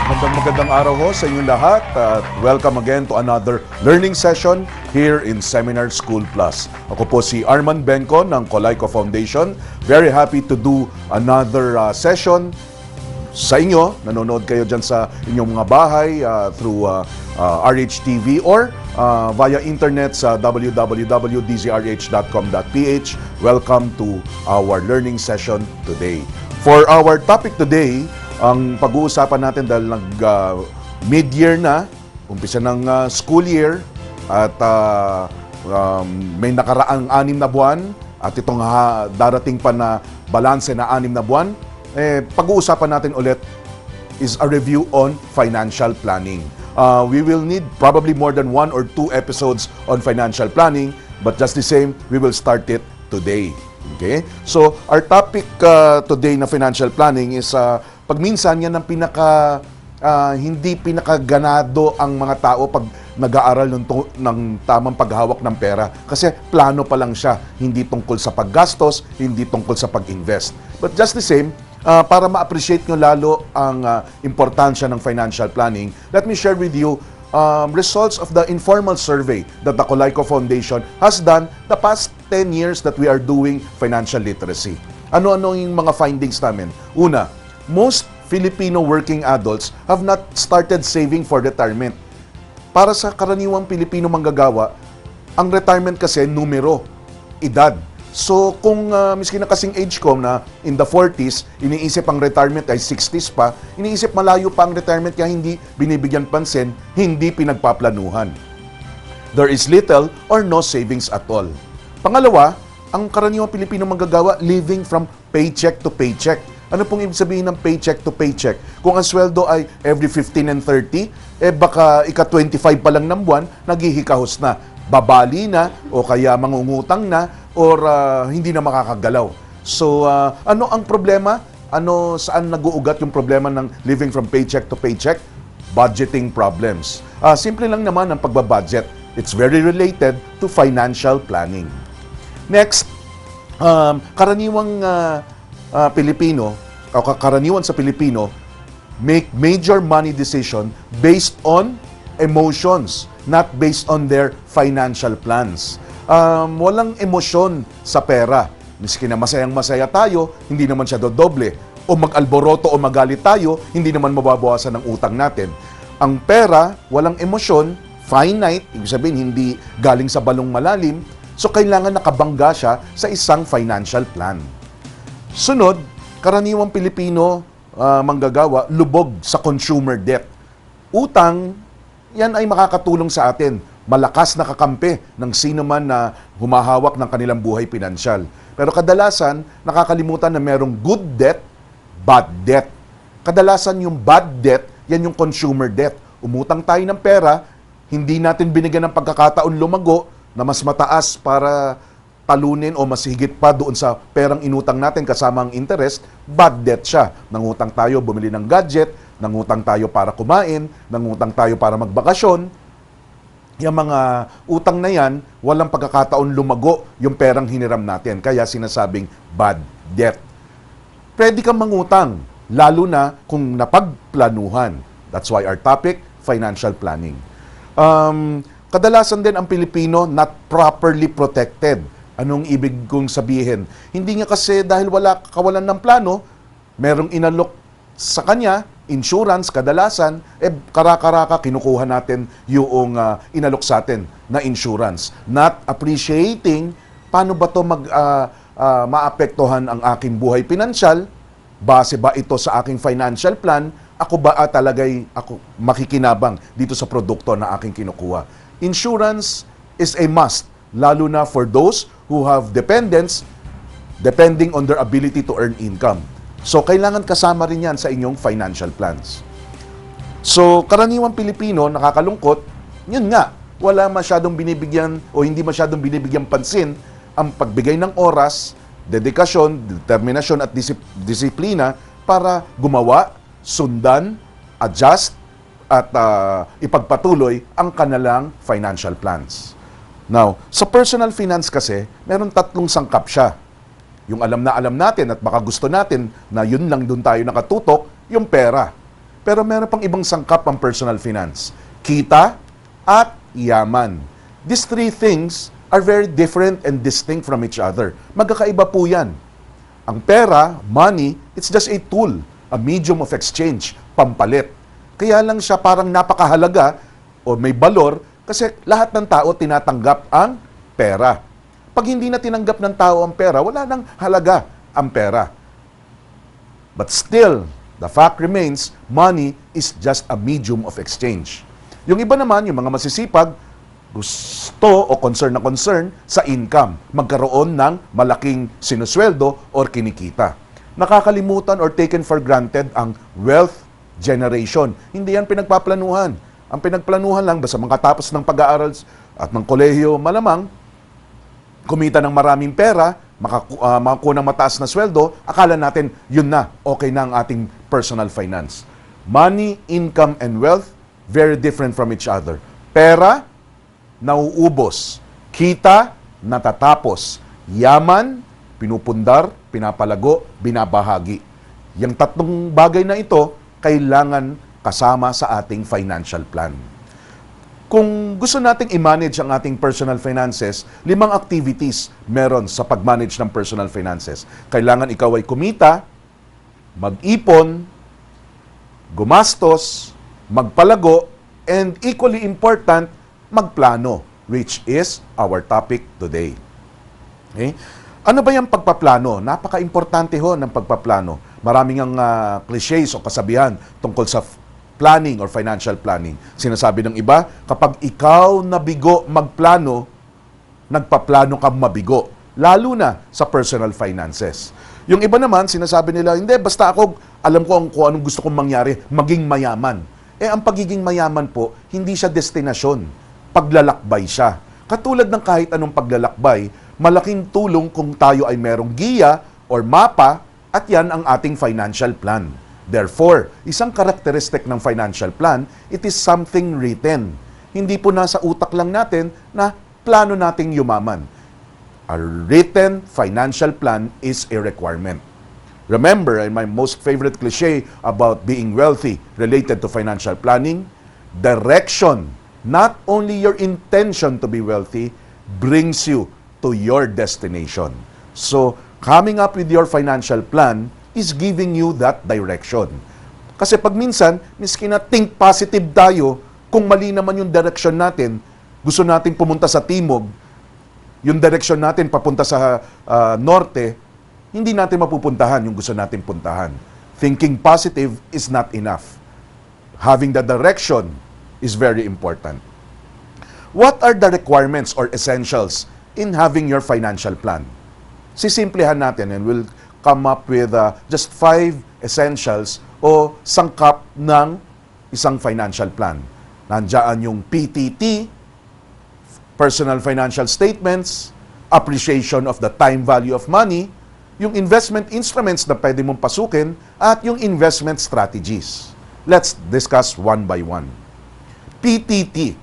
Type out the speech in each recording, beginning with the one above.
Magandang araw ho sa inyong lahat at welcome again to another learning session here in Seminar School Plus. Ako po si Arman Benco ng Colayco Foundation. Very happy to do another session sa inyo. Nanonood kayo dyan sa inyong mga bahay through RHTV or via internet sa www.dzrh.com.ph. Welcome to our learning session today. For our topic today, ang pag-uusapan natin dahil mid-year na, umpisa ng school year at may nakaraang 6 na buwan at itong darating pa na balanse na 6 na buwan, pag-uusapan natin ulit is a review on financial planning. We will need probably more than 1 or 2 episodes on financial planning, but just the same, we will start it today. Okay? So, our topic today na financial planning is pag minsan yan ang hindi pinakaganado ang mga tao pag nag-aaral ng tamang paghawak ng pera. Kasi plano pa lang siya, hindi tungkol sa paggastos, hindi tungkol sa pag-invest. But just the same, para ma-appreciate nyo lalo ang importansya ng financial planning, let me share with you results of the informal survey that the Colayco Foundation has done the past 10 years that we are doing financial literacy. Ano-ano yung mga findings namin? Una, most Filipino working adults have not started saving for retirement. Para sa karaniwang Pilipino manggagawa, ang retirement kasi numero, edad. So kung miski na kasing age ko na in the 40s, iniisip ang retirement ay 60s pa, iniisip malayo pa ang retirement kaya hindi binibigyan pansin, hindi pinagpaplanuhan. There is little or no savings at all. Pangalawa, ang karaniwang Pilipino manggagawa living from paycheck to paycheck. Ano pong ibig sabihin ng paycheck to paycheck? Kung ang sweldo ay every 15 and 30, baka ika-25 pa lang ng buwan, naghihikahos na. Babali na, o kaya mangungutang na, or hindi na makakagalaw. So, ano ang problema? Saan nag-uugat yung problema ng living from paycheck to paycheck? Budgeting problems. Simple lang naman ang pagbabudget. It's very related to financial planning. Next, karaniwang Pilipino, o karaniwan sa Pilipino, make major money decision based on emotions, not based on their financial plans. Walang emosyon sa pera. Miski na masayang-masaya tayo, hindi naman siya dodoble. O mag-alboroto o magalit tayo, hindi naman mababawasan ng utang natin. Ang pera, walang emosyon, finite, ibig sabihin hindi galing sa balong malalim, so kailangan nakabangga siya sa isang financial plan. Sunod, karaniwang Pilipino manggagawa, lubog sa consumer debt. Utang, yan ay makakatulong sa atin. Malakas na kakampi ng sino man na humahawak ng kanilang buhay pinansyal. Pero kadalasan, nakakalimutan na merong good debt, bad debt. Kadalasan yung bad debt, yan yung consumer debt. Umutang tayo ng pera, hindi natin binigyan ng pagkakataon lumago na mas mataas para talunin o mas higit pa doon sa perang inutang natin kasama ang interest, bad debt siya. Nangutang tayo bumili ng gadget, nangutang tayo para kumain, nangutang tayo para magbakasyon. Yung mga utang na yan, walang pagkakataon lumago yung perang hiniram natin. Kaya sinasabing bad debt. Pwede kang mangutang, lalo na kung napagplanuhan. That's why our topic, financial planning. Kadalasan din ang Pilipino not properly protected. Anong ibig kong sabihin? Hindi nga kasi dahil kawalan ng plano, merong inalok sa kanya, insurance, kadalasan, kara-karaka kinukuha natin yung inalok sa atin na insurance. Not appreciating paano ba ito maapektuhan ang aking buhay pinansyal, base ba ito sa aking financial plan, ako ba ako makikinabang dito sa produkto na aking kinukuha. Insurance is a must, lalo na for those who have dependents depending on their ability to earn income. So, kailangan kasama rin yan sa inyong financial plans. So, karaniwang Pilipino, nakakalungkot, yun nga, wala masyadong binibigyan o hindi masyadong binibigyan pansin ang pagbigay ng oras, dedikasyon, determinasyon at disiplina para gumawa, sundan, adjust, at ipagpatuloy ang kanilang financial plans. Now, sa personal finance kasi, meron 3 sangkap siya. Yung alam natin at baka gusto natin na yun lang doon tayo nakatutok, yung pera. Pero meron pang ibang sangkap ang personal finance. Kita at yaman. These three things are very different and distinct from each other. Magkakaiba po yan. Ang pera, money, it's just a tool, a medium of exchange, pampalit. Kaya lang siya parang napakahalaga o may balor kasi lahat ng tao tinatanggap ang pera. Pag hindi na tinanggap ng tao ang pera, wala nang halaga ang pera. But still, the fact remains, money is just a medium of exchange. Yung iba naman, yung mga masisipag, gusto o concern na concern sa income, magkaroon ng malaking sinusweldo or kinikita. Nakakalimutan or taken for granted ang wealth generation. Hindi yan pinagpaplanuhan. Ang pinagplanuhan lang, basta makatapos ng pag-aaral at ng kolehiyo, malamang, kumita ng maraming pera, makakuha ng mataas na sweldo, akala natin yun na, okay na ang ating personal finance. Money, income, and wealth, very different from each other. Pera, nauubos. Kita, natatapos. Yaman, pinupundar, pinapalago, binabahagi. Yung tatlong bagay na ito, kailangan kasama sa ating financial plan. Kung gusto nating i-manage ang ating personal finances, 5 activities meron sa pag-manage ng personal finances. Kailangan ikaw ay kumita, mag-ipon, gumastos, magpalago, and equally important, magplano, which is our topic today. Okay? Ano ba yung pagpaplano? Napaka-importante ho ng pagpaplano. Maraming ang clichés o kasabihan tungkol sa planning or financial planning. Sinasabi ng iba, kapag ikaw nabigo magplano, nagpaplano ka mabigo. Lalo na sa personal finances. Yung iba naman, sinasabi nila, hindi, basta ako, alam ko kung anong gusto kong mangyari, maging mayaman. Ang pagiging mayaman po, hindi siya destinasyon. Paglalakbay siya. Katulad ng kahit anong paglalakbay, malaking tulong kung tayo ay merong giya or mapa, at yan ang ating financial plan. Therefore, isang karakteristik ng financial plan, it is something written. Hindi po nasa utak lang natin na plano nating yumaman. A written financial plan is a requirement. Remember, my most favorite cliche about being wealthy related to financial planning, direction, not only your intention to be wealthy, brings you to your destination. So, coming up with your financial plan is giving you that direction. Kasi pag minsan, miski na think positive tayo, kung mali naman yung direction natin, gusto natin pumunta sa timog, yung direction natin papunta sa norte, hindi natin mapupuntahan yung gusto natin puntahan. Thinking positive is not enough. Having the direction is very important. What are the requirements or essentials in having your financial plan? Sisimplehan natin and we'll come up with just 5 essentials o sangkap ng isang financial plan. Nandiyan yung PTT, personal financial statements, appreciation of the time value of money, yung investment instruments na pwede mong pasukin, at yung investment strategies. Let's discuss one by one. PTT.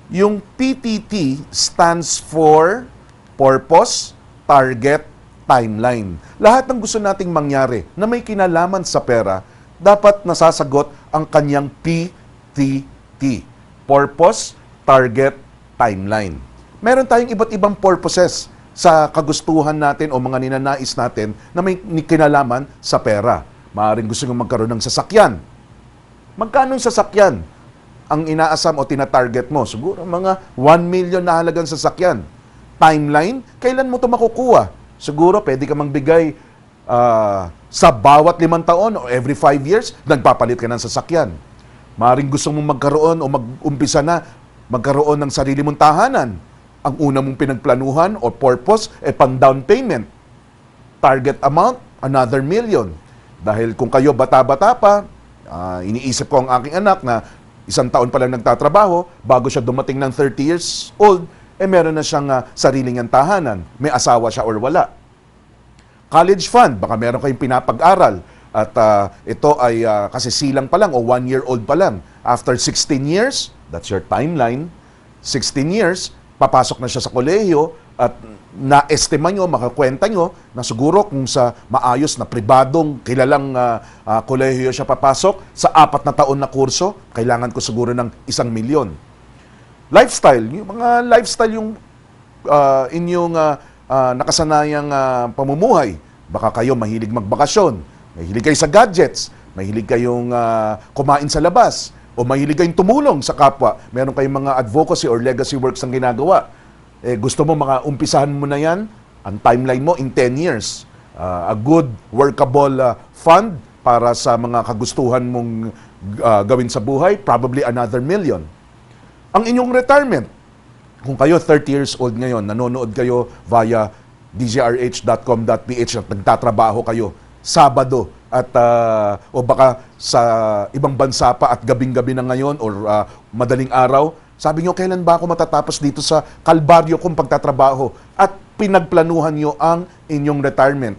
Yung PTT stands for Purpose, Target, Timeline. Lahat ng gusto nating mangyari na may kinalaman sa pera, dapat nasasagot ang kanyang PTT. Purpose, Target, Timeline. Meron tayong iba't ibang purposes sa kagustuhan natin o mga ninanais natin na may kinalaman sa pera. Maaaring gusto nyo magkaroon ng sasakyan. Magkano yung sasakyan ang inaasam o tinatarget mo? Siguro mga 1 million na halagang sasakyan. Timeline, kailan mo ito makukuha? Siguro pwede ka magbigay sa bawat 5 taon o every 5 years, nagpapalit ka ng sasakyan. Maaaring gusto mong magkaroon o mag-umpisa na magkaroon ng sarili mong tahanan. Ang una mong pinagplanuhan o purpose pang down payment. Target amount, another 1 million. Dahil kung kayo bata-bata pa, iniisip ko ang aking anak na 1 taon pa lang nagtatrabaho, bago siya dumating ng 30 years old, meron na siyang sariling tahanan. May asawa siya or wala. College fund, baka meron kayong pinapag-aral. At ito ay kasi silang pa lang o 1-year-old pa lang. After 16 years, that's your timeline, 16 years, papasok na siya sa kolehiyo, at na-estima nyo, makakwenta nyo na siguro kung sa maayos na pribadong kilalang kolehiyo siya papasok, sa 4 na taon na kurso, kailangan ko siguro ng 1 milyon. Lifestyle, yung mga lifestyle yung inyong nakasanayang pamumuhay. Baka kayo mahilig magbakasyon, mahilig kayo sa gadgets, mahilig kayong kumain sa labas, o mahilig kayong tumulong sa kapwa. Meron kayong mga advocacy or legacy works ang ginagawa. Gusto mo umpisahan mo na yan, ang timeline mo in 10 years. A good workable fund para sa mga kagustuhan mong gawin sa buhay, probably another million. Ang inyong retirement, kung kayo 30 years old ngayon, nanonood kayo via dzrh.com.ph at nagtatrabaho kayo Sabado at o baka sa ibang bansa pa at gabing-gabi na ngayon or madaling araw, sabi nyo, kailan ba ako matatapos dito sa kalbaryo kong pagtatrabaho? At pinagplanuhan nyo ang inyong retirement.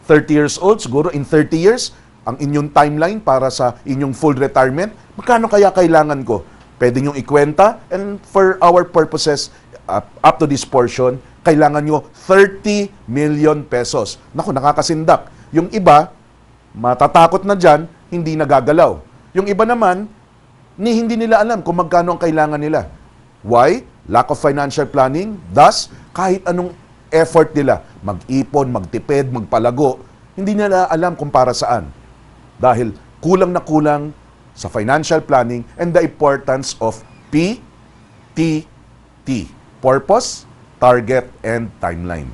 30 years old, siguro in 30 years, ang inyong timeline para sa inyong full retirement, magkano kaya kailangan ko? Pwede nyong ikwenta, and for our purposes, up to this portion, kailangan nyo 30 million pesos. Naku, nakakasindak. Yung iba, matatakot na dyan, hindi nagagalaw. Yung iba naman, hindi nila alam kung magkano ang kailangan nila. Why? Lack of financial planning. Thus, kahit anong effort nila, mag-ipon, magtipid, magpalago, hindi nila alam kung para saan. Dahil kulang na kulang sa financial planning and the importance of PTT. Purpose, target, and timeline.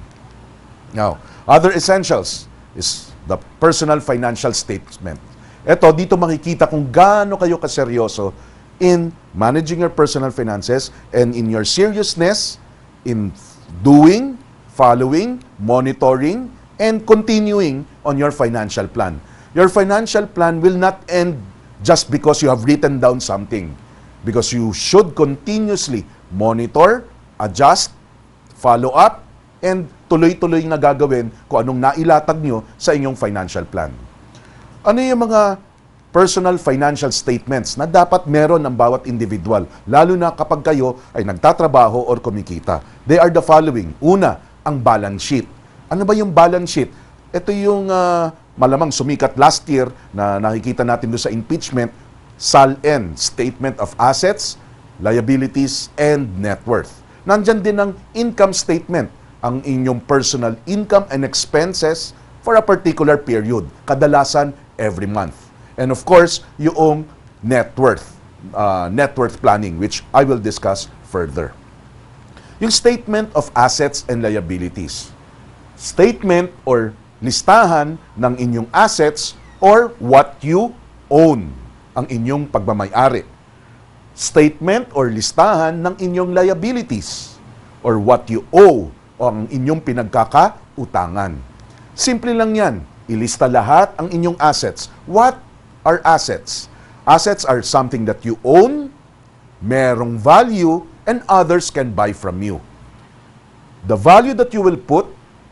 Now, other essentials is the personal financial statement. Ito, dito makikita kung gaano kayo kaseryoso in managing your personal finances and in your seriousness in doing, following, monitoring, and continuing on your financial plan. Your financial plan will not end just because you have written down something. Because you should continuously monitor, adjust, follow up, and tuloy-tuloy na gagawin kung anong nailatag nyo sa inyong financial plan. Ano yung mga personal financial statements na dapat meron ng bawat individual, lalo na kapag kayo ay nagtatrabaho or kumikita? They are the following. Una, ang balance sheet. Ano ba yung balance sheet? Ito yung malamang sumikat last year na nakikita natin doon sa impeachment, SALN, Statement of Assets, Liabilities, and Net Worth. Nandyan din ang income statement, ang inyong personal income and expenses for a particular period, kadalasan every month. And of course, yung net worth planning, which I will discuss further. Yung statement of assets and liabilities. Statement or listahan ng inyong assets or what you own, ang inyong pagmamay-ari. Statement or listahan ng inyong liabilities or what you owe o ang inyong pinagkakautangan. Simple lang yan. Ilista lahat ang inyong assets. What are assets? Assets are something that you own, merong value, and others can buy from you. The value that you will put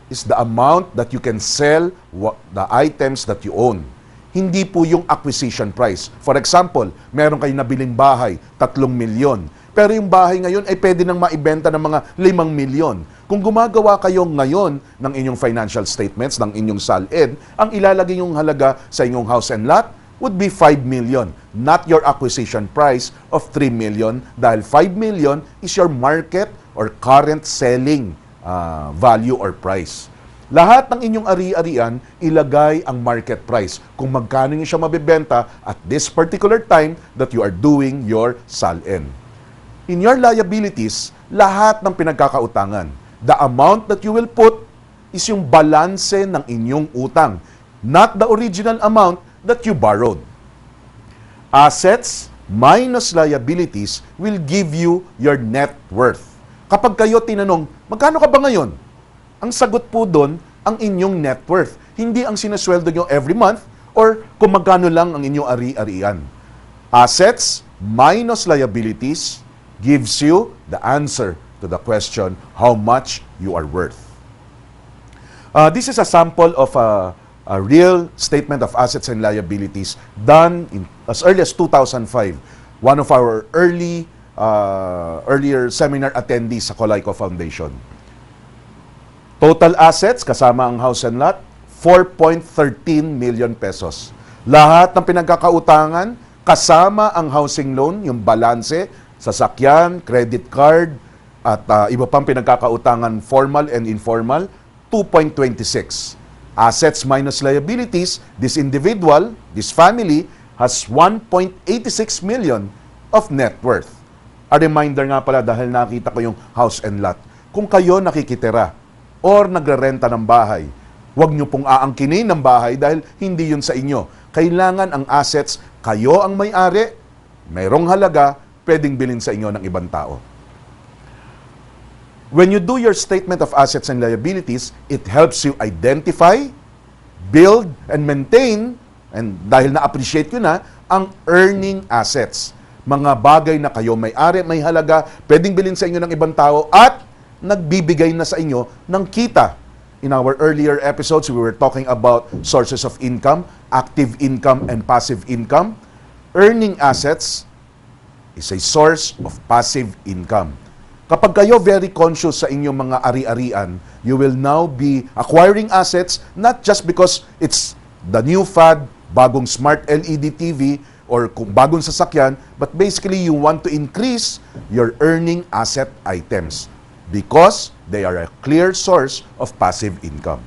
is the amount that you can sell the items that you own. Hindi po yung acquisition price. For example, meron kayong nabiling bahay, 3 milyon. Pero yung bahay ngayon ay pwede nang maibenta ng mga 5 milyon. Kung gumagawa kayo ngayon ng inyong financial statements, ng inyong SALN, ang ilalagay yung halaga sa inyong house and lot would be 5 million, not your acquisition price of 3 million, dahil 5 million is your market or current selling value or price. Lahat ng inyong ari-arian, ilagay ang market price kung magkano nyo siya mabibenta at this particular time that you are doing your SALN. In your liabilities, lahat ng pinagkakautangan, the amount that you will put is yung balanse ng inyong utang, not the original amount that you borrowed. Assets minus liabilities will give you your net worth. Kapag kayo tinanong, magkano ka ba ngayon? Ang sagot po doon, ang inyong net worth. Hindi ang sinasweldo nyo every month or kung magkano lang ang inyong ari-arian. Assets minus liabilities gives you the answer to the question, how much you are worth. This is a sample of a real statement of assets and liabilities done as early as 2005. One of our earlier seminar attendees sa Colayco Foundation. Total assets kasama ang house and lot, 4.13 million pesos. Lahat ng pinagkakautangan kasama ang housing loan, yung balanse, sasakyan, credit card, at iba pang pinagkakautangan formal and informal, 2.26. Assets minus liabilities, this individual, this family, has 1.86 million of net worth. A reminder nga pala dahil nakita ko yung house and lot. Kung kayo nakikitira or nagrerenta ng bahay, huwag nyo pong aangkinin ng bahay dahil hindi yun sa inyo. Kailangan ang assets, kayo ang may-ari, mayroong halaga, pwedeng bilhin sa inyo ng ibang tao. When you do your statement of assets and liabilities, it helps you identify, build, and maintain, and dahil na-appreciate ko na, ang earning assets. Mga bagay na kayo may-ari, may halaga, pwedeng bilhin sa inyo ng ibang tao, at nagbibigay na sa inyo ng kita. In our earlier episodes, we were talking about sources of income, active income and passive income. Earning assets is a source of passive income. Kapag kayo very conscious sa inyong mga ari-arian, you will now be acquiring assets not just because it's the new fad, bagong smart LED TV, or bagong sasakyan, but basically you want to increase your earning asset items because they are a clear source of passive income.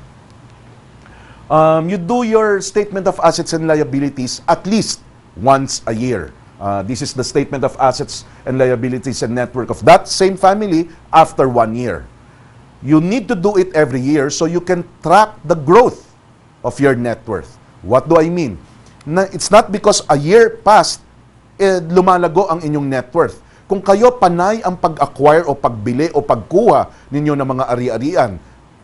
You do your statement of assets and liabilities at least once a year. This is the statement of assets and liabilities and net worth of that same family after 1 year. You need to do it every year so you can track the growth of your net worth. What do I mean? It's not because a year passed, lumalago ang inyong net worth. Kung kayo panay ang pag-acquire o pagbili o pagkuha ninyo ng mga ari-arian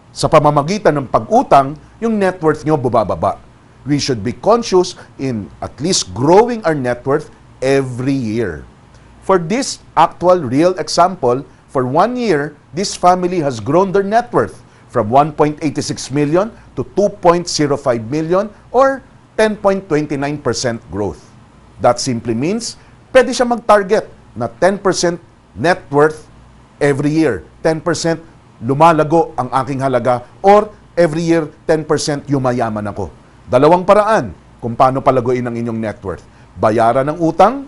sa pamamagitan ng pag-utang, yung net worth nyo bubababa. We should be conscious in at least growing our net worth every year. For this actual real example, for 1 year, this family has grown their net worth from 1.86 million to 2.05 million or 10.29% growth. That simply means, pwede siya mag-target na 10% net worth every year. 10% lumalago ang aking halaga or every year 10% yumayaman ako. Dalawang paraan kung paano palaguin ang inyong net worth. Bayaran ng utang,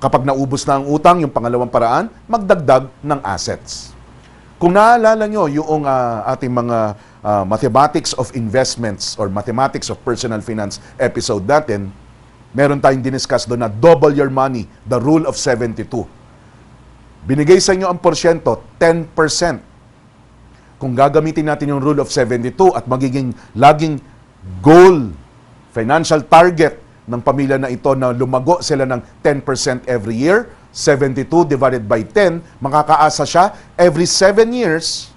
kapag naubos na ang utang, yung pangalawang paraan, magdagdag ng assets. Kung naalala nyo yung ating mga mathematics of investments or mathematics of personal finance episode natin, meron tayong diniscuss doon na double your money, the rule of 72. Binigay sa inyo ang porsyento, 10%. Kung gagamitin natin yung rule of 72 at magiging laging goal, financial target ng pamilya na ito na lumago sila ng 10% every year, 72 divided by 10, makakaasa siya every 7 years,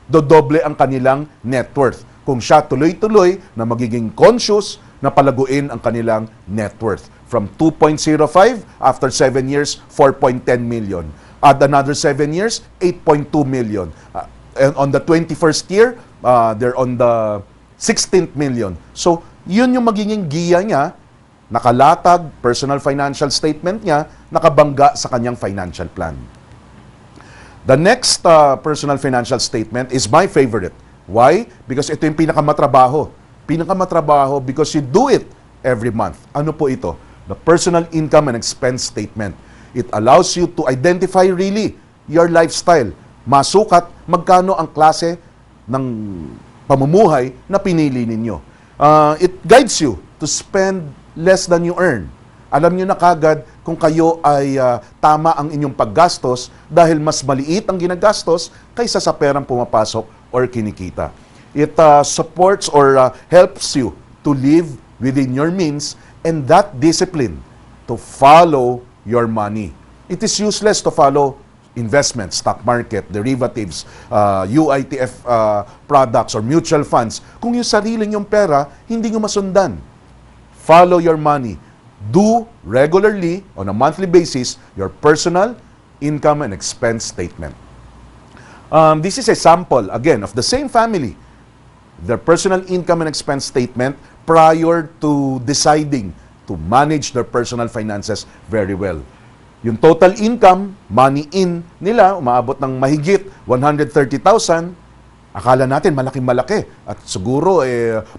dodoble ang kanilang net worth. Kung siya tuloy-tuloy na magiging conscious na palaguin ang kanilang net worth. From 2.05, after 7 years, 4.10 million. Add another 7 years, 8.2 million. And on the 21st year, they're on the 16th million. So, yun yung magiging giya niya, nakalatag, personal financial statement niya, nakabangga sa kanyang financial plan. The next personal financial statement is my favorite. Why? Because ito yung pinakamatrabaho. Pinakamatrabaho because you do it every month. Ano po ito? The personal income and expense statement. It allows you to identify really your lifestyle. Masukat magkano ang klase ng pamumuhay na pinili ninyo. It guides you to spend less than you earn. Alam nyo na kagad kung kayo ay tama ang inyong paggastos dahil mas maliit ang ginagastos kaysa sa perang pumapasok or kinikita. It supports or helps you to live within your means and that discipline to follow your money. It is useless to follow investments, stock market, derivatives, UITF products or mutual funds kung yung sarili nyong pera hindi nyo masundan. Follow your money. Do regularly, on a monthly basis, your personal income and expense statement. This is a sample, again, of the same family. Their personal income and expense statement prior to deciding to manage their personal finances very well. Yung total income, money in nila, umaabot ng mahigit 130,000. Akala natin malaking-malaki at siguro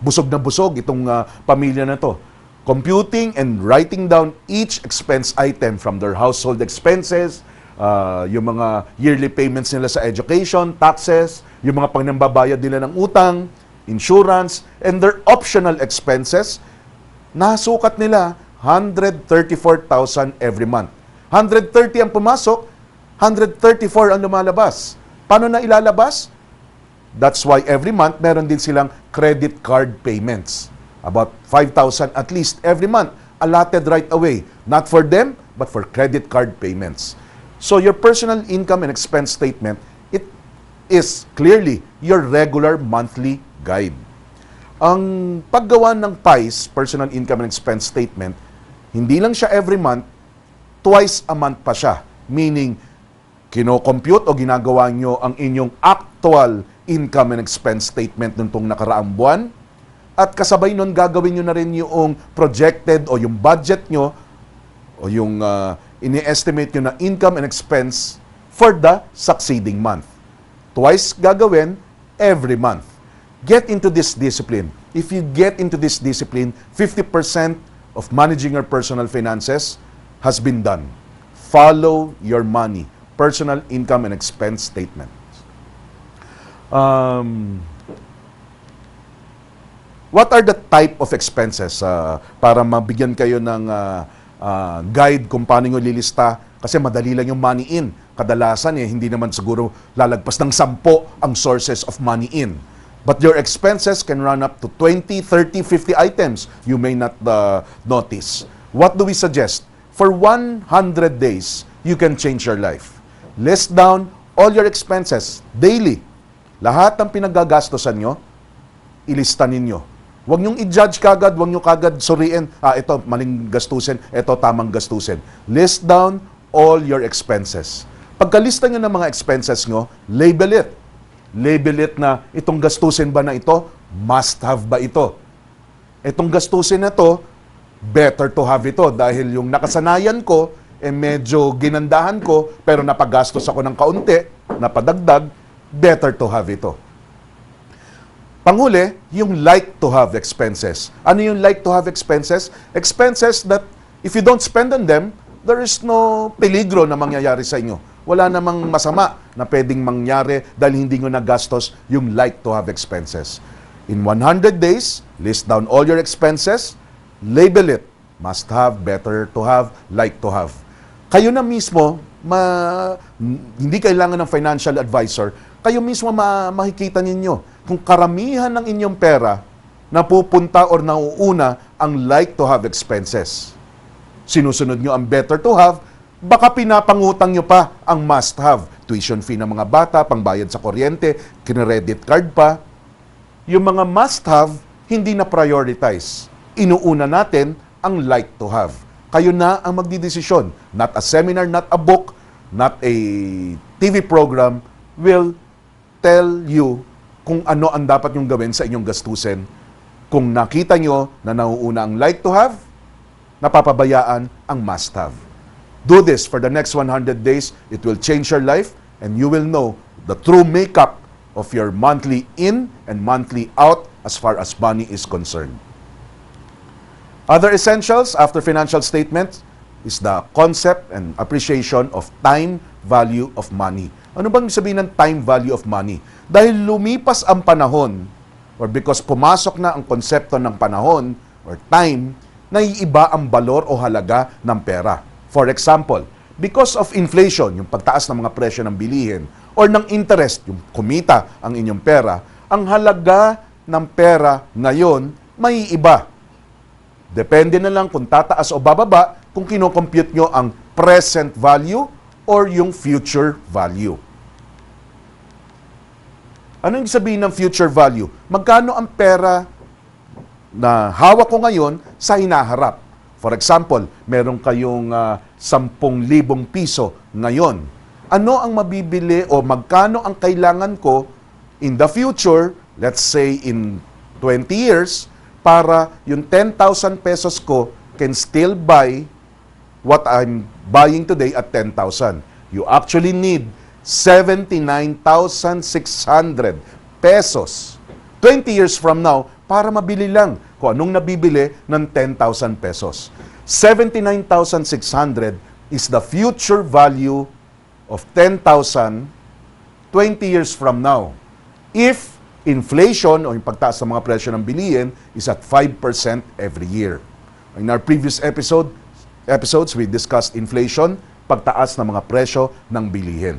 busog na busog itong pamilya na to. Computing and writing down each expense item from their household expenses, yung mga yearly payments nila sa education, taxes, yung mga pangnambabayad nila ng utang, insurance, and their optional expenses, nasukat nila 134,000 every month. 130 ang pumasok, 134 ang lumalabas. Paano na ilalabas? That's why every month, meron din silang credit card payments. About 5,000 at least every month, allotted right away. Not for them, but for credit card payments. So your personal income and expense statement, it is clearly your regular monthly guide. Ang paggawa ng PICE, Personal Income and Expense Statement, hindi lang siya every month, twice a month pa siya. Meaning, kino-compute o ginagawa nyo ang inyong actual income and expense statement nitong nakaraang buwan. At kasabay nun, gagawin nyo na rin yung projected o yung budget nyo o yung ini-estimate nyo na income and expense for the succeeding month. Twice gagawin every month. Get into this discipline. If you get into this discipline, 50% of managing your personal finances has been done. Follow your money. Personal income and expense statement. What are the type of expenses para mabigyan kayo ng guide kung paano nyo lilista? Kasi madali lang yung money in. Kadalasan hindi naman siguro lalagpas ng 10 ang sources of money in. But your expenses can run up to 20, 30, 50 items you may not notice. What do we suggest? For 100 days, you can change your life. List down all your expenses daily. Lahat ng pinagagastosan nyo, ilista ninyo. Huwag nyong i-judge kagad, huwag nyo kagad suriin, ito maling gastusin, ito tamang gastusin. List down all your expenses. Pagkalista nyo ng mga expenses nyo, label it. Label it na itong gastusin ba na ito, must have ba ito? Itong gastusin na to, better to have ito dahil yung nakasanayan ko, medyo ginandahan ko, pero napagastos ako ng kaunti, napadagdag, better to have ito. Panghuli, yung like to have expenses. Ano yung like to have expenses? Expenses that if you don't spend on them, there is no peligro na mangyayari sa inyo. Wala namang masama na pwedeng mangyari dahil hindi nyo nagastos yung like to have expenses. In 100 days, list down all your expenses, label it. Must have, better to have, like to have. Kayo na mismo, hindi kailangan ng financial advisor, kayo mismo makikita ninyo kung karamihan ng inyong pera napupunta or nauuna ang like to have expenses. Sinusunod nyo ang better to have, baka pinapangutang nyo pa ang must have. Tuition fee ng mga bata, pangbayad sa kuryente, credit card pa. Yung mga must have, hindi na prioritize. Inuuna natin ang like to have. Kayo na ang magdidesisyon. Not a seminar, not a book, not a TV program will tell you kung ano ang dapat nyong gawin sa inyong gastusin. Kung nakita nyo na nauuna ang like to have, napapabayaan ang must have. Do this for the next 100 days. It will change your life and you will know the true makeup of your monthly in and monthly out as far as money is concerned. Other essentials after financial statement is the concept and appreciation of time value of money. Ano bang sabihin ng time value of money? Dahil lumipas ang panahon or because pumasok na ang konsepto ng panahon or time, naiiba ang balor o halaga ng pera. For example, because of inflation, yung pagtaas ng mga presyo ng bilihin, or ng interest, yung kumita ang inyong pera, ang halaga ng pera ngayon may iba. Depende na lang kung tataas o bababa kung kinocompute nyo ang present value or yung future value. Ano yung sabihin ng future value? Magkano ang pera na hawak ko ngayon sa hinaharap? For example, meron kayong 10,000 piso ngayon. Ano ang mabibili o magkano ang kailangan ko in the future, let's say in 20 years, para yung 10,000 pesos ko can still buy what I'm buying today at 10,000. You actually need 79,600 pesos 20 years from now para mabili lang kung anong nabibili ng 10,000 pesos. 79,600 is the future value of 10,000 20 years from now. If inflation o yung pagtaas ng mga presyo ng bilihin is at 5% every year. In our previous episodes, we discussed inflation, pagtaas ng mga presyo ng bilihin.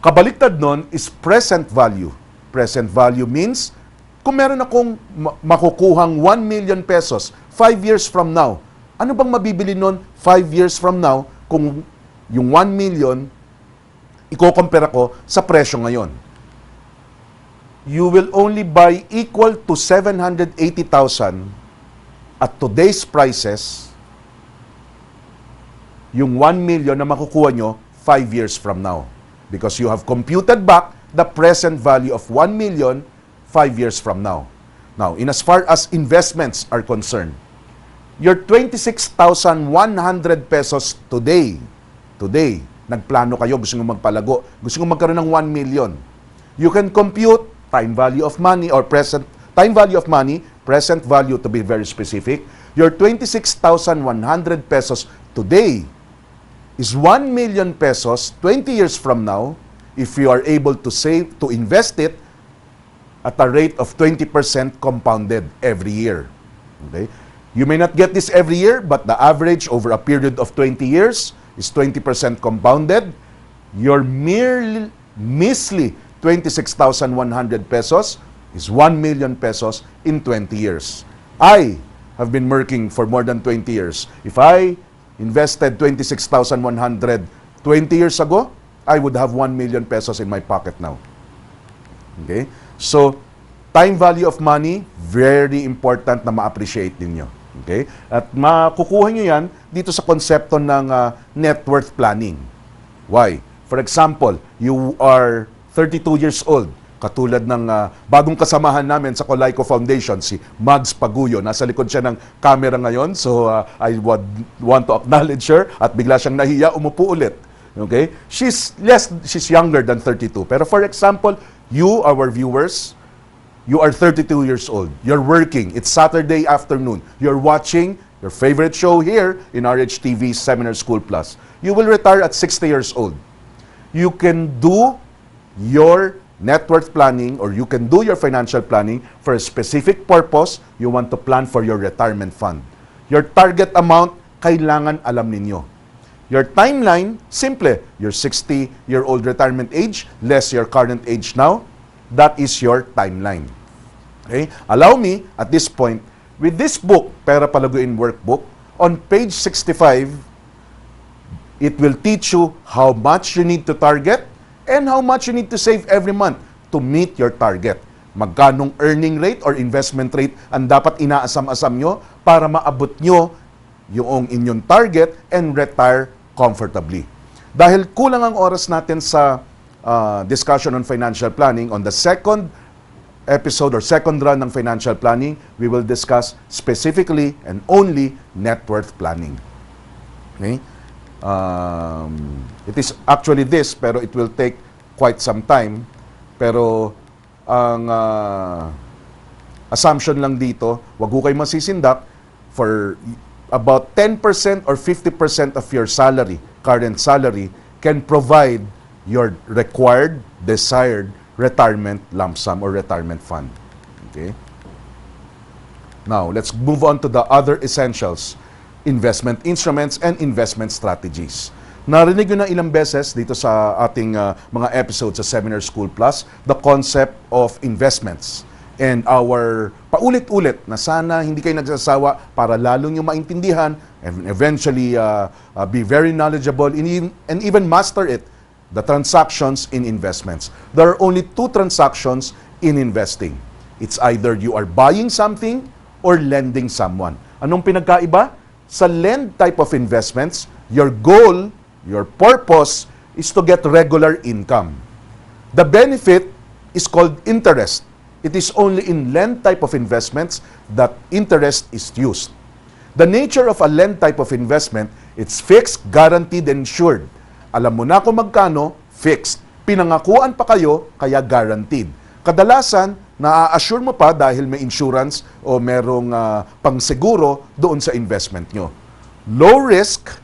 Kabaliktad nun is present value. Present value means, kung meron akong makukuhang 1 million pesos 5 years from now, ano bang mabibili nun 5 years from now kung yung 1 million, i-compare ko sa presyo ngayon? You will only buy equal to 780,000 at today's prices, yung 1 million na makukuha nyo 5 years from now. Because you have computed back the present value of 1 million 5 years from now. Now, in as far as investments are concerned, your 26,100 pesos today, nagplano kayo, gusto nyo magpalago, gusto nyo magkaroon ng 1 million. You can compute time value of money or present value to be very specific. Your 26,100 pesos today is 1 million pesos 20 years from now if you are able to save, to invest it at a rate of 20% compounded every year. Okay? You may not get this every year, but the average over a period of 20 years is 20% compounded. Your measly 26,100 pesos is 1 million pesos in 20 years. I have been working for more than 20 years. If I invested 26,100 20 years ago, I would have 1 million pesos in my pocket now. Okay? So, time value of money, very important na ma-appreciate ninyo. Okay? At makukuha nyo yan dito sa konsepto ng net worth planning. Why? For example, you are 32 years old. Katulad ng bagong kasamahan namin sa Colayco Foundation, si Mags Paguyo. Nasa likod siya ng camera ngayon, so I would want to acknowledge her at bigla siyang nahiya, umupo ulit. Okay? She's younger than 32. Pero for example, you, our viewers, you are 32 years old. You're working. It's Saturday afternoon. You're watching your favorite show here in RHTV Seminar School Plus. You will retire at 60 years old. You can do your net worth planning or you can do your financial planning for a specific purpose. You want to plan for your retirement fund. Your target amount, kailangan alam ninyo. Your timeline, simple. Your 60-year-old retirement age, less your current age now. That is your timeline. Okay? Allow me, at this point, with this book, Pera Palaguin Workbook, on page 65, it will teach you how much you need to target and how much you need to save every month to meet your target. Magkanong earning rate or investment rate ang dapat inaasam-asam nyo para maabot nyo yung inyong target and retire comfortably. Dahil kulang ang oras natin sa discussion on financial planning, on the second episode or second run ng financial planning, we will discuss specifically and only net worth planning. Okay? It is actually this, pero it will take quite some time. Pero ang assumption lang dito, wag ho kayo masisindak, for about 10% or 50% of your salary, current salary, can provide your required, desired retirement lump sum or retirement fund. Okay? Now, let's move on to the other essentials. Investment instruments and investment strategies. Narinig nyo na ilang beses dito sa ating mga episodes sa Seminar School Plus, the concept of investments. And our paulit-ulit na sana hindi kayo nagsasawa para lalong nyo maintindihan and eventually be very knowledgeable and even master it, the transactions in investments. There are only two transactions in investing. It's either you are buying something or lending someone. Anong pinagkaiba? Sa lend type of investments, your goal, your purpose is to get regular income. The benefit is called interest. It is only in lend type of investments that interest is used. The nature of a lend type of investment, it's fixed, guaranteed, and insured. Alam mo na kung magkano, fixed. Pinangakuan pa kayo, kaya guaranteed. Kadalasan, na-assure mo pa dahil may insurance o merong pangsiguro doon sa investment nyo. Low risk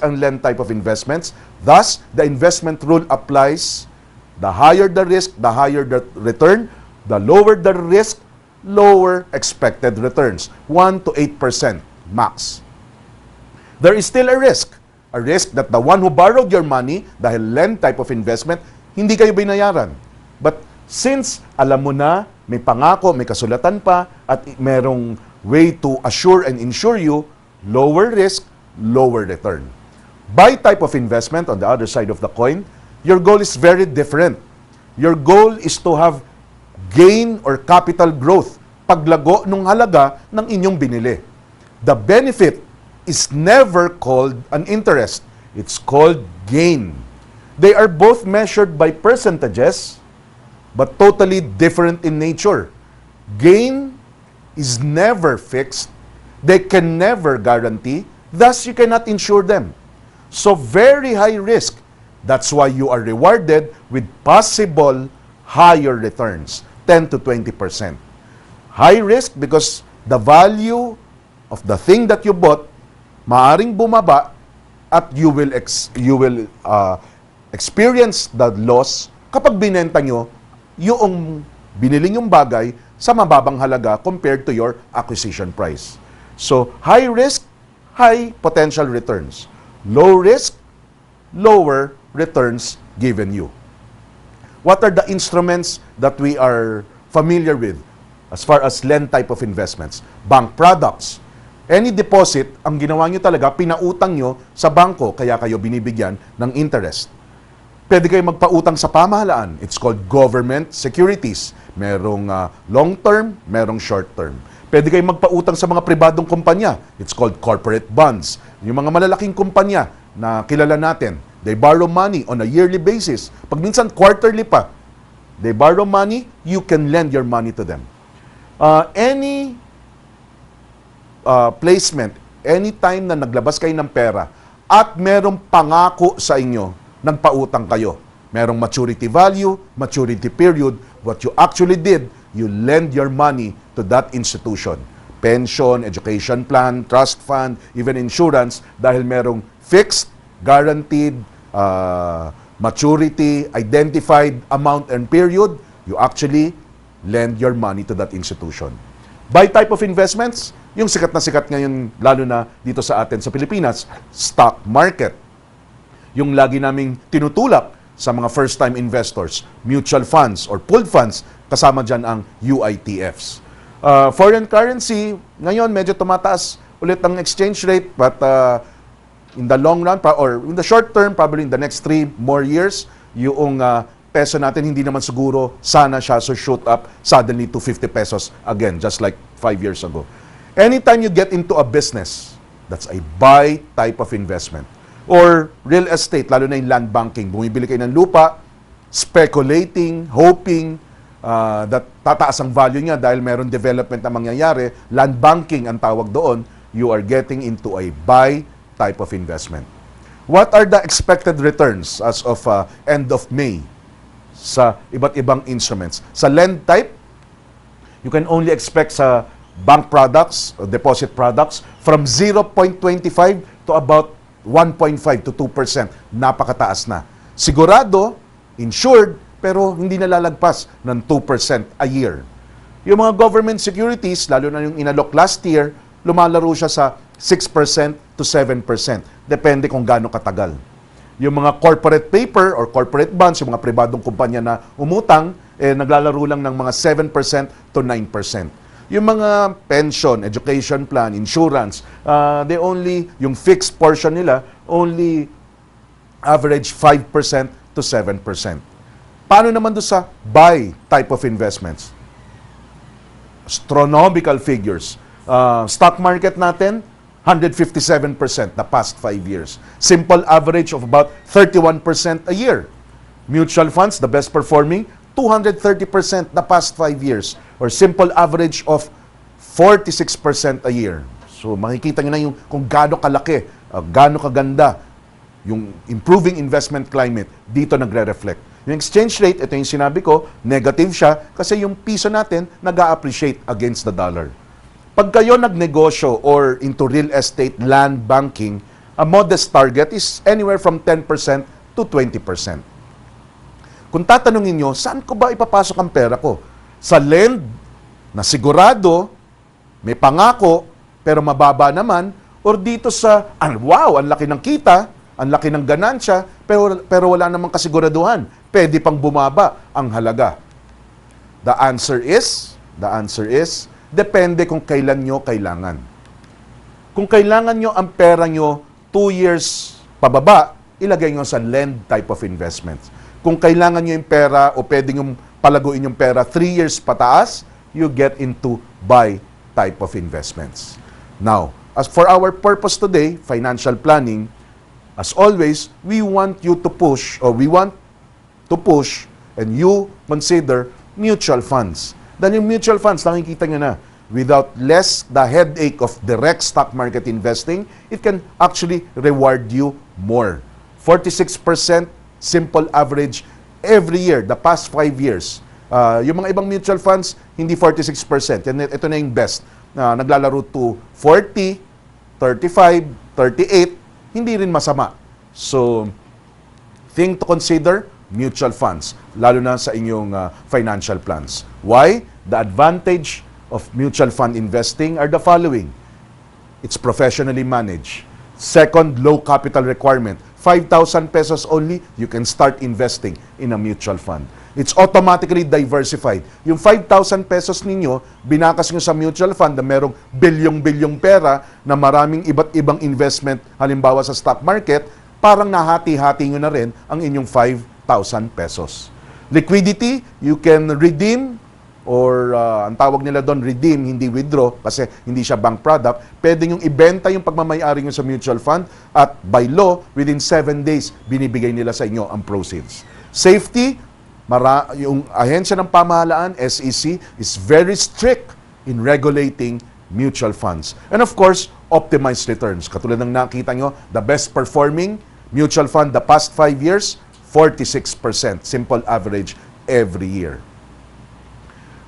ang lend type of investments. Thus, the investment rule applies. The higher the risk, the higher the return. The lower the risk, lower expected returns. 1 to 8% max. There is still a risk. A risk that the one who borrowed your money, dahil lend type of investment, hindi kayo binayaran. But since alam mo na, may pangako, may kasulatan pa, at merong way to assure and insure you, lower risk, lower return. By type of investment, on the other side of the coin, your goal is very different. Your goal is to have gain or capital growth, paglago ng halaga ng inyong binili. The benefit is never called an interest. It's called gain. They are both measured by percentages, but totally different in nature. Gain is never fixed. They can never guarantee. Thus, you cannot insure them. So, very high risk. That's why you are rewarded with possible higher returns, 10 to 20%. High risk because the value of the thing that you bought maaring bumaba at you will experience the loss kapag binenta nyo yung binili yung bagay sa mababang halaga compared to your acquisition price. So, high risk, high potential returns. Low risk, lower returns given you. What are the instruments that we are familiar with as far as lend type of investments? Bank products. Any deposit, ang ginawa nyo talaga, pinautang nyo sa bangko, kaya kayo binibigyan ng interest. Pwede kayo magpautang sa pamahalaan. It's called government securities. Merong long-term, merong short-term. Pwede kayo magpautang sa mga pribadong kumpanya. It's called corporate bonds. Yung mga malalaking kumpanya na kilala natin, they borrow money on a yearly basis. Pag minsan quarterly pa, they borrow money, you can lend your money to them. Any placement, anytime na naglabas kayo ng pera at merong pangako sa inyo, nagpautang kayo. Merong maturity value, maturity period. What you actually did, you lend your money to that institution. Pension, education plan, trust fund, even insurance, dahil merong fixed, guaranteed, maturity, identified amount and period, you actually lend your money to that institution. By type of investments, yung sikat na sikat ngayon, lalo na dito sa atin sa Pilipinas, stock market. Yung lagi naming tinutulak sa mga first-time investors, mutual funds or pooled funds, kasama dyan ang UITFs. Foreign currency, ngayon medyo tumataas ulit ang exchange rate, but in the long run, or in the short term, probably in the next 3 more years, yung peso natin, hindi naman siguro sana siya shoot up suddenly to 50 pesos again, just like 5 years ago. Anytime you get into a business, that's a buy type of investment. Or real estate, lalo na yung land banking. Bumibili kayo ng lupa, speculating, hoping that tataas ang value niya dahil meron development na mangyayari. Land banking ang tawag doon. You are getting into a buy type of investment. What are the expected returns as of end of May sa iba't ibang instruments? Sa lend type, you can only expect sa bank products, deposit products, from 0.25 to about 1.5 to 2%. Napakataas na. Sigurado, insured, pero hindi nalalagpas ng 2% a year. Yung mga government securities, lalo na yung inalok last year, lumalaro siya sa 6% to 7%. Depende kung gaano katagal. Yung mga corporate paper or corporate bonds, yung mga pribadong kumpanya na umutang, naglalaro lang ng mga 7% to 9%. Yung mga pension, education plan, insurance, they only, yung fixed portion nila, only average 5% to 7%. Paano naman doon sa buy type of investments? Astronomical figures. Stock market natin, 157% the past 5 years. Simple average of about 31% a year. Mutual funds, the best performing, 230% the past 5 years. Or simple average of 46% a year. So makikita nyo na yung kung gaano kalaki, gaano kaganda yung improving investment climate, dito nagre-reflect. Yung exchange rate, ito yung sinabi ko, negative siya kasi yung piso natin nag-a-appreciate against the dollar. Pag kayo nagnegosyo or into real estate, land banking, a modest target is anywhere from 10% to 20%. Kung tatanungin nyo, saan ko ba ipapasok ang pera ko? Sa lend, na sigurado, may pangako, pero mababa naman, or dito sa, wow, ang laki ng kita, ang laki ng ganansya, pero wala namang kasiguraduhan. Pwede pang bumaba ang halaga. The answer is, depende kung kailan nyo kailangan. Kung kailangan nyo ang pera nyo 2 years pababa, ilagay nyo sa lend type of investments. Kung kailangan nyo yung pera o pwede nyo palaguin yung pera 3 years pataas, you get into buy type of investments. Now, as for our purpose today, financial planning, as always, we want to push and you consider mutual funds. Dahil yung mutual funds, nakikita nyo na, without the headache of direct stock market investing, it can actually reward you more. 46% simple average every year, the past 5 years. Yung mga ibang mutual funds, hindi 46%. Ito na yung best. Naglalaro to 40, 35, 38, hindi rin masama. So, thing to consider, mutual funds, lalo na sa inyong financial plans. Why? The advantage of mutual fund investing are the following. It's professionally managed. Second, low capital requirement. 5,000 pesos only, you can start investing in a mutual fund. It's automatically diversified. Yung 5,000 pesos ninyo, binakas nyo sa mutual fund na merong bilyong-bilyong pera na maraming iba't ibang investment, halimbawa sa stock market, parang nahati-hati nyo na rin ang inyong 5,000 pesos. Liquidity, you can redeem or ang tawag nila doon, redeem, hindi withdraw kasi hindi siya bank product. Pwede nyo ibenta yung pagmamayari nyo sa mutual fund at by law, within 7 days, binibigay nila sa inyo ang proceeds. Safety, yung ahensya ng pamahalaan, SEC, is very strict in regulating mutual funds. And of course, optimized returns. Katulad ng nakita nyo, the best performing mutual fund the past 5 years, 46%, simple average every year.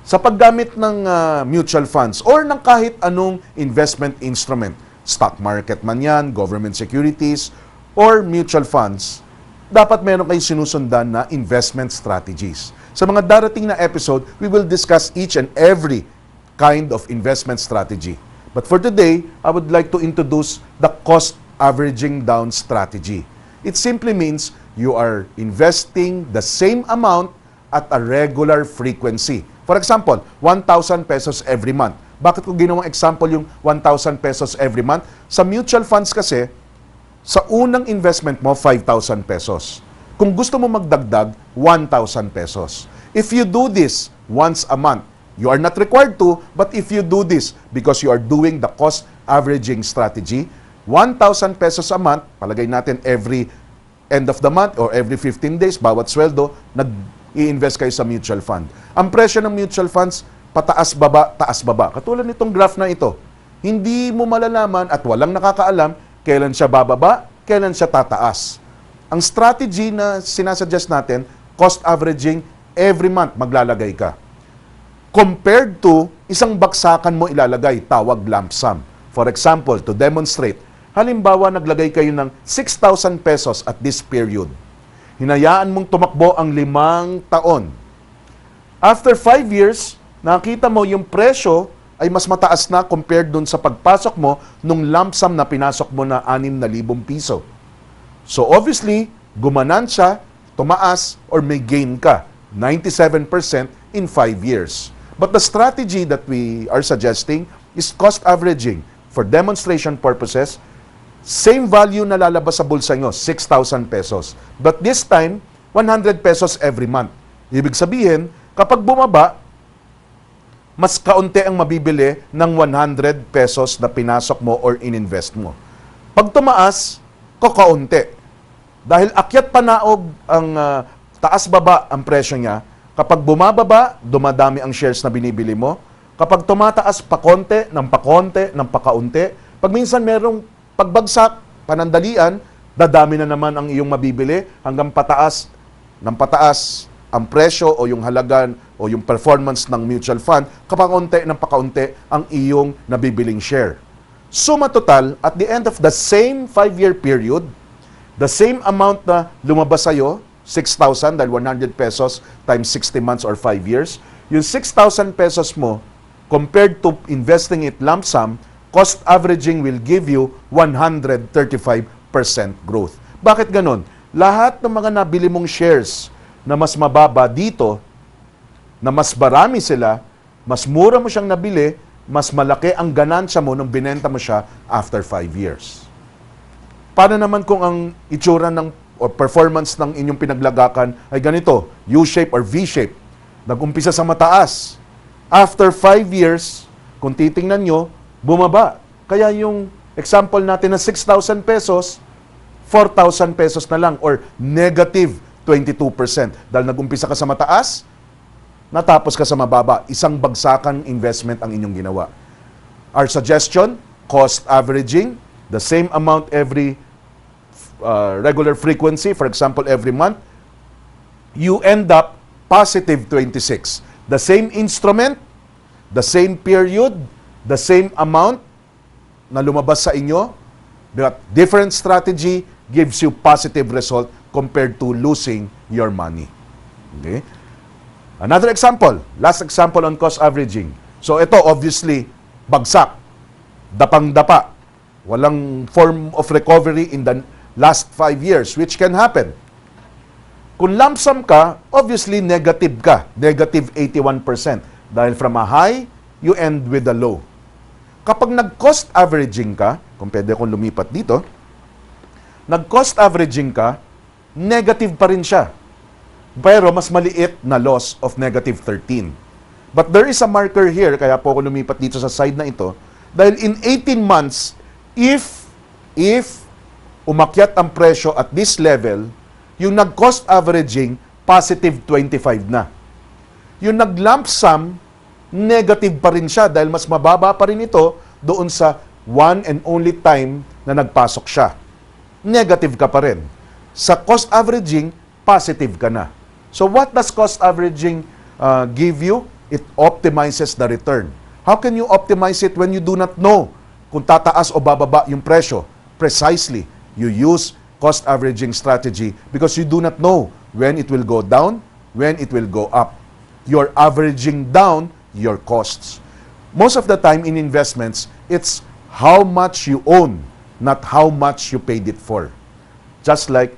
Sa paggamit ng mutual funds or ng kahit anong investment instrument, stock market man yan, government securities, or mutual funds, dapat meron kayong sinusundan na investment strategies. Sa mga darating na episode, we will discuss each and every kind of investment strategy. But for today, I would like to introduce the cost averaging down strategy. It simply means you are investing the same amount at a regular frequency. For example, 1,000 pesos every month. Bakit ko ginawang example yung 1,000 pesos every month? Sa mutual funds kasi, sa unang investment mo, 5,000 pesos. Kung gusto mo magdagdag, 1,000 pesos. If you do this once a month, you are not required to, but if you do this because you are doing the cost averaging strategy, 1,000 pesos a month, palagay natin every end of the month or every 15 days, bawat sweldo, nag-i-invest kayo sa mutual fund. Ang presyo ng mutual funds, pataas baba, taas baba. Katulad nitong graph na ito. Hindi mo malalaman at walang nakakaalam kailan siya bababa, kailan siya tataas. Ang strategy na sinasuggest natin, cost averaging, every month maglalagay ka. Compared to isang baksakan mo ilalagay, tawag lump sum. For example, to demonstrate, halimbawa naglagay kayo ng 6,000 pesos at this period. Hinayaan mong tumakbo ang 5 taon. After 5 years, nakita mo yung presyo ay mas mataas na compared dun sa pagpasok mo nung lump sum na pinasok mo na 6,000 piso. So obviously, gumanan siya, tumaas, or may gain ka. 97% in 5 years. But the strategy that we are suggesting is cost averaging. For demonstration purposes, same value na lalabas sa bulsa nyo, 6,000 pesos. But this time, 100 pesos every month. Ibig sabihin, kapag bumaba, mas kaunti ang mabibili ng 100 pesos na pinasok mo or ininvest mo. Pag tumaas, kakaunti. Dahil akyat panaog ang taas-baba ang presyo niya, kapag bumababa, dumadami ang shares na binibili mo. Kapag tumataas, pakonte, ng pakaunti. Pag minsan merong pagbagsak, panandalian, dadami na naman ang iyong mabibili hanggang pataas ng pataas ang presyo o yung halagan o yung performance ng mutual fund, kapakunti ng pakaunti ang iyong nabibiling share. Suma total, at the end of the same 5-year period, the same amount na lumabas sa'yo, 6,000 dahil 100 pesos times 60 months or 5 years, yung 6,000 pesos mo, compared to investing it lump sum, cost averaging will give you 135% growth. Bakit ganon? Lahat ng mga nabili mong shares na mas mababa dito, na mas marami sila, mas mura mo siyang nabili, mas malaki ang ganansya mo nung binenta mo siya after 5 years. Paano naman kung ang itsura ng o performance ng inyong pinaglagakan ay ganito, U-shape or V-shape, nag-umpisa sa mataas. After 5 years, kung titingnan nyo, bumaba. Kaya yung example natin na 6,000 pesos, 4,000 pesos na lang or negative 22%. Dahil nag-umpisa ka sa mataas, natapos ka sa mababa. Isang bagsakan investment ang inyong ginawa. Our suggestion, cost averaging, the same amount every regular frequency, for example, every month, you end up positive 26. The same instrument, the same period, the same amount na lumabas sa inyo, but different strategy gives you positive result compared to losing your money. Okay? Another example, last example on cost averaging. So ito obviously bagsak, dapang-dapa, walang form of recovery in the last 5 years, which can happen. Kung lump sum ka, obviously negative ka, negative 81%. Dahil from a high, you end with a low. Kapag nag-cost averaging ka, kung pwede akong lumipat dito, nag-cost averaging ka, negative pa rin siya. Pero mas maliit na loss of negative 13. But there is a marker here, kaya po ako lumipat dito sa side na ito, dahil in 18 months, if umakyat ang presyo at this level, yung nag-cost averaging, positive 25 na. Yung nag-lump sum, negative pa rin siya dahil mas mababa pa rin ito doon sa one and only time na nagpasok siya. Negative ka pa rin. Sa cost averaging, positive ka na. So what does cost averaging give you? It optimizes the return. How can you optimize it when you do not know kung tataas o bababa yung presyo? Precisely, you use cost averaging strategy because you do not know when it will go down, when it will go up. You're averaging down your costs. Most of the time in investments, it's how much you own, not how much you paid it for. Just like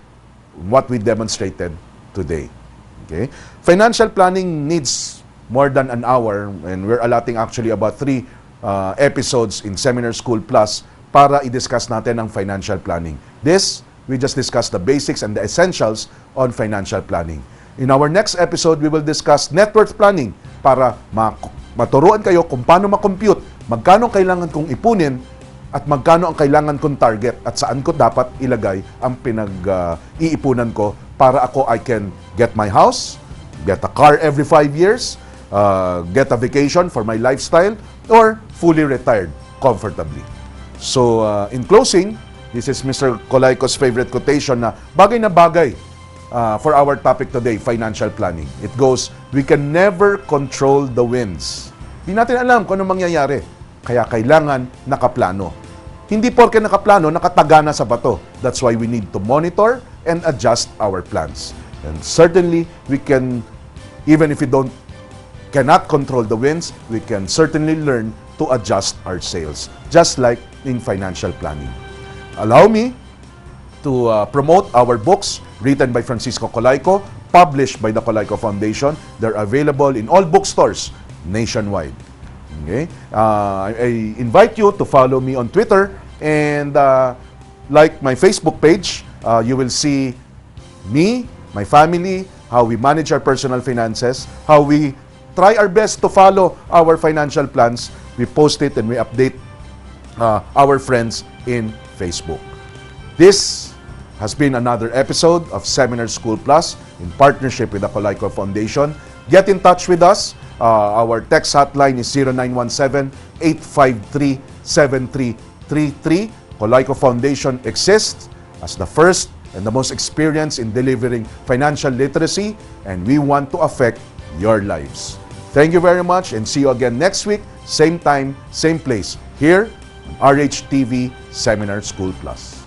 what we demonstrated today. Okay? Financial planning needs more than an hour, and we're allotting actually about 3 episodes in Seminar School Plus para i-discuss natin ang financial planning. This, we just discussed the basics and the essentials on financial planning. In our next episode, we will discuss net worth planning para maturuan kayo kung paano makompute, magkano kailangan kong ipunin at magkano ang kailangan kong target at saan ko dapat ilagay ang iipunan ko para ako I can get my house, get a car every 5 years, get a vacation for my lifestyle, or fully retired comfortably. So, in closing, this is Mr. Colayco's favorite quotation na bagay for our topic today, financial planning. It goes, we can never control the winds. Hindi natin alam kung ano mangyayari. Kaya kailangan nakaplano. Hindi porke nakaplano, nakataga na sa bato. That's why we need to monitor and adjust our plans. And certainly, we can, even if we cannot control the winds, we can certainly learn to adjust our sails, just like in financial planning. Allow me to promote our books written by Francisco Colayco, published by the Colayco Foundation. They're available in all bookstores nationwide. Okay? I invite you to follow me on Twitter and like my Facebook page. You will see me, my family, how we manage our personal finances, how we try our best to follow our financial plans. We post it and we update our friends in Facebook. This has been another episode of Seminar School Plus in partnership with the Colayco Foundation. Get in touch with us. Our text hotline is 0917-853-7333. Colayco Foundation exists as the first and the most experienced in delivering financial literacy, and we want to affect your lives. Thank you very much, and see you again next week, same time, same place, here on RHTV Seminar School Plus.